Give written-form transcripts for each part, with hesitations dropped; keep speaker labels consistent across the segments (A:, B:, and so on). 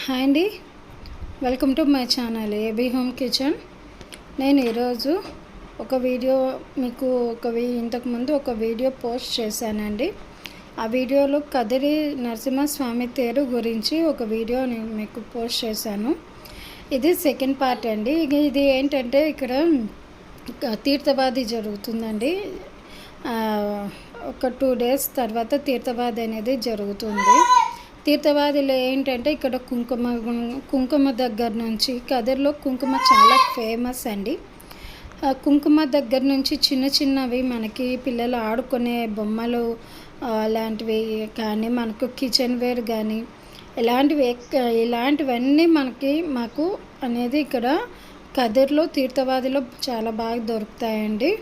A: Hi అండి, welcome to my channel AB home kitchen. నేను ఈరోజు ఒక వీడియో మీకు ఇంతకుముందు ఒక వీడియో పోస్ట్ చేశానండి. ఆ వీడియోలో కదిరి నరసింహస్వామి తేరు గురించి ఒక వీడియో నేను మీకు పోస్ట్ చేశాను. ఇది సెకండ్ పార్ట్ అండి. ఇది ఏంటంటే ఇక్కడ తీర్థవాది జరుగుతుందండి. ఒక 2 days తర్వాత తీర్థవాది అనేది జరుగుతుంది. తీర్థవాదిలో ఏంటంటే ఇక్కడ కుంకుమ దగ్గర నుంచి కదిరిలో కుంకుమ చాలా ఫేమస్ అండి. కుంకుమ దగ్గర నుంచి చిన్నవి మనకి పిల్లలు ఆడుకునే బొమ్మలు అలాంటివి కానీ, మనకు కిచెన్ వేర్ కానీ ఇలాంటివన్నీ మాకు అనేది ఇక్కడ కదిరిలో తీర్థవాదిలో చాలా బాగా దొరుకుతాయండి.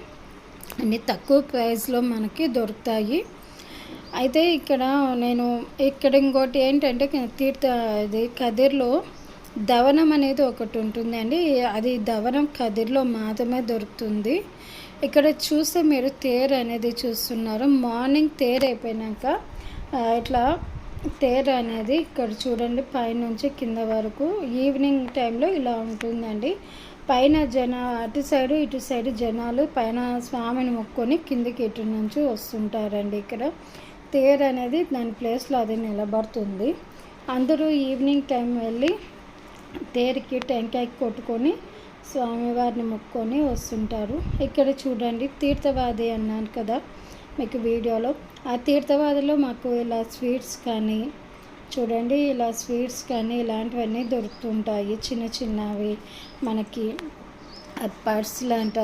A: అన్ని తక్కువ ప్రైస్లో మనకి దొరుకుతాయి. అయితే ఇక్కడ ఇంకోటి ఏంటంటే ఇది కదిరిలో దవనం అనేది ఒకటి ఉంటుందండి. అది దవనం కదిరిలో మాత్రమే దొరుకుతుంది. ఇక్కడ చూస్తే మీరు తేరు అనేది చూస్తున్నారు. మార్నింగ్ తేరు అయిపోయినాక ఇట్లా తేరు అనేది ఇక్కడ చూడండి, పైనుంచి కింద వరకు ఈవినింగ్ టైంలో ఇలా ఉంటుందండి. పైన అటు సైడు ఇటు సైడు జనాలు పైన స్వామిని మొక్కుకొని కిందికి ఇటు నుంచి వస్తుంటారండి. ఇక్కడ తేరు అనేది దాని ప్లేస్లో అది నిలబడుతుంది. అందరూ ఈవినింగ్ టైం వెళ్ళి తేరుకి టెంకాయ కొట్టుకొని స్వామివారిని మొక్కుకొని వస్తుంటారు. ఇక్కడ చూడండి, తీర్థవాది అన్నాను కదా మీకు వీడియోలో. ఆ తీర్థవాదిలో మాకు ఇలా స్వీట్స్ కానీ చూడండి, ఇలాంటివన్నీ దొరుకుతుంటాయి. చిన్నవి మనకి పర్సులు అంట,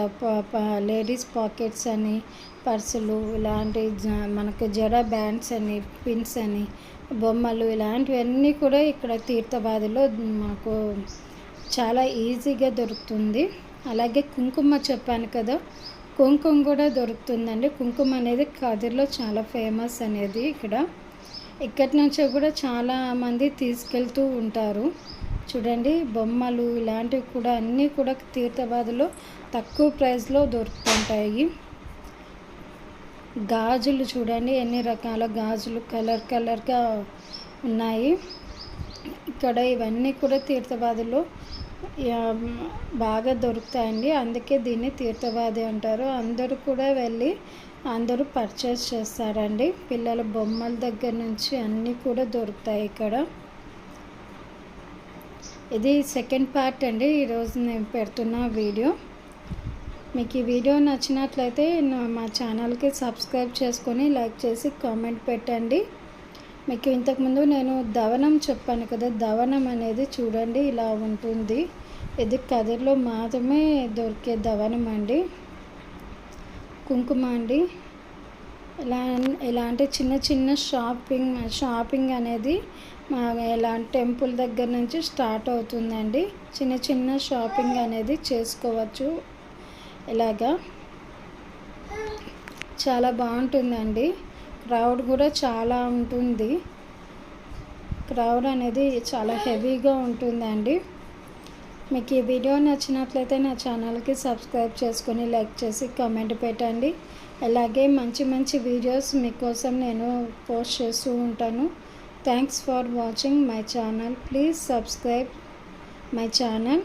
A: లేడీస్ పాకెట్స్ అని, పర్సులు ఇలాంటి మనకు జడ బ్యాండ్స్ అని, పిన్స్ అని, బొమ్మలు ఇలాంటివన్నీ కూడా ఇక్కడ తీర్థవాదిలో మాకు చాలా ఈజీగా దొరుకుతుంది. అలాగే కుంకుమ చెప్పాను కదా, కుంకుమ కూడా దొరుకుతుందండి. కుంకుమ అనేది కదిరిలో చాలా ఫేమస్ అనేది. ఇక్కడి నుంచి కూడా చాలామంది తీసుకెళ్తూ ఉంటారు. చూడండి, బొమ్మలు ఇలాంటివి కూడా అన్నీ కూడా తీర్థవాదిలో తక్కువ ప్రైస్లో దొరుకుతుంటాయి. గాజులు చూడండి, ఎన్ని రకాల గాజులు కలర్గా ఉన్నాయి. ఇక్కడ ఇవన్నీ కూడా తీర్థవాదిలో బాగా దొరుకుతాయండి. అందుకే దీన్ని తీర్థవాది అంటారు. అందరూ కూడా వెళ్ళి అందరూ పర్చేస్ చేస్తారండి. పిల్లల బొమ్మల దగ్గర నుంచి అన్నీ కూడా దొరుకుతాయి ఇక్కడ. ఇది సెకండ్ పార్ట్ అండి ఈరోజు నేను పెడుతున్న వీడియో. మీకు ఈ వీడియో నచ్చినట్లయితే మా ఛానల్కి సబ్స్క్రైబ్ చేసుకొని లైక్ చేసి కామెంట్ పెట్టండి. మీకు ఇంతకుముందు నేను దవనం చెప్పాను కదా, దవనం అనేది చూడండి ఇలా ఉంటుంది. ఇది కదిరిలో మాత్రమే దొరికే దవనం అండి, కుంకుమ అండి. ఇలాంటి చిన్న షాపింగ్ అనేది ఇలాంటి టెంపుల్ దగ్గర నుంచి స్టార్ట్ అవుతుందండి. చిన్న షాపింగ్ అనేది చేసుకోవచ్చు. ఇలాగా చాలా బాగుంటుందండి. క్రౌడ్ కూడా చాలా ఉంటుంది. క్రౌడ్ అనేది చాలా హెవీగా ఉంటుందండి. మీకు ఈ వీడియో నచ్చినట్లయితే నా ఛానల్కి సబ్స్క్రైబ్ చేసుకొని లైక్ చేసి కామెంట్ పెట్టండి. అలాగే మంచి వీడియోస్ మీకోసం నేను పోస్ట్ చేస్తూ ఉంటాను. Thanks for watching my channel. Please subscribe my channel.